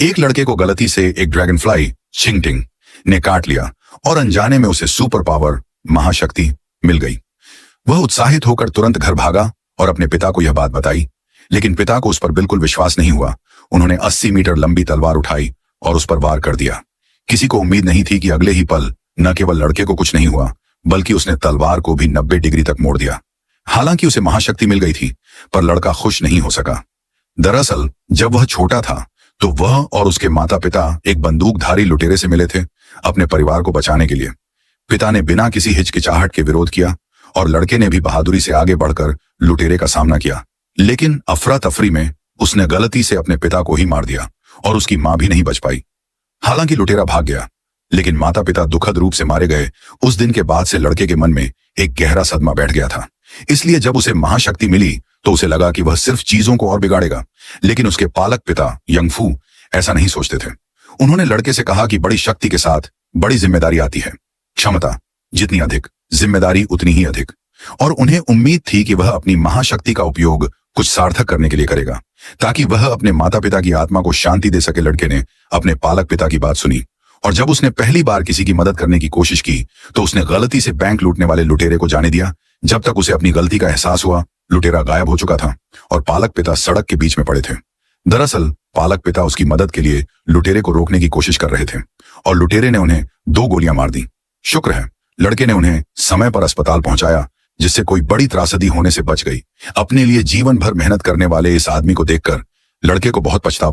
एक लड़के को गलती से एक ड्रैगन फ्लाई छिंगटिंग ने काट लिया और अनजाने में उसे सुपर पावर महाशक्ति मिल गई। वह उत्साहित होकर तुरंत घर भागा और अपने पिता को यह बात बताई, लेकिन पिता को उस पर बिल्कुल विश्वास नहीं हुआ। उन्होंने 80 मीटर लंबी तलवार उठाई और उस पर वार कर दिया। किसी को उम्मीद नहीं थी कि अगले ही पल न केवल लड़के को कुछ नहीं हुआ, बल्कि उसने तलवार को भी 90 डिग्री तक मोड़ दिया। हालांकि उसे महाशक्ति मिल गई थी, पर लड़का खुश नहीं हो सका। दरअसल जब वह छोटा था तो वह और उसके माता पिता एक बंदूकधारी लुटेरे से मिले थे अपने परिवार को बचाने के लिए। पिता ने बिना किसी हिचकिचाहट के विरोध किया और लड़के ने भी बहादुरी से आगे बढ़कर लुटेरे का सामना किया, लेकिन अफरा तफरी में उसने गलती से अपने पिता को ही मार दिया और उसकी मां भी नहीं बच पाई। हालांकि लुटेरा भाग गया, लेकिन माता पिता दुखद रूप से मारे गए। उस दिन के बाद से लड़के के मन में एक गहरा सदमा बैठ गया था। इसलिए जब उसे महाशक्ति मिली तो उसे लगा कि वह सिर्फ चीजों को और बिगाड़ेगा, लेकिन उसके पालक पिता यंगफू ऐसा नहीं सोचते थे। उन्होंने लड़के से कहा कि बड़ी शक्ति के साथ बड़ी जिम्मेदारी आती है। क्षमता जितनी अधिक, जिम्मेदारी उतनी ही अधिक। और उन्हें उम्मीद थी कि वह अपनी महाशक्ति का उपयोग कुछ सार्थक करने के लिए करेगा, ताकि वह अपने माता पिता की आत्मा को शांति दे सके। लड़के ने अपने पालक पिता की बात सुनी और जब उसने पहली बार किसी की मदद करने की कोशिश की तो उसने गलती से बैंक लूटने वाले लुटेरे को जाने दिया। जब तक उसे अपनी गलती का एहसास हुआ, लुटेरा गायब हो चुका था और पालक पिता सड़क के बीच में पड़े थे। दरअसल पालक पिता उसकी मदद के लिए लुटेरे को रोकने की कोशिश कर रहे थे और लुटेरे ने उन्हें 2 गोलियां मार दी। शुक्र है लड़के ने उन्हें समय पर अस्पताल पहुंचाया, जिससे कोई बड़ी त्रासदी होने से बच गई। अपने लिए जीवन भर मेहनत करने वाले इस आदमी को देखकर लड़के को बहुत पछतावा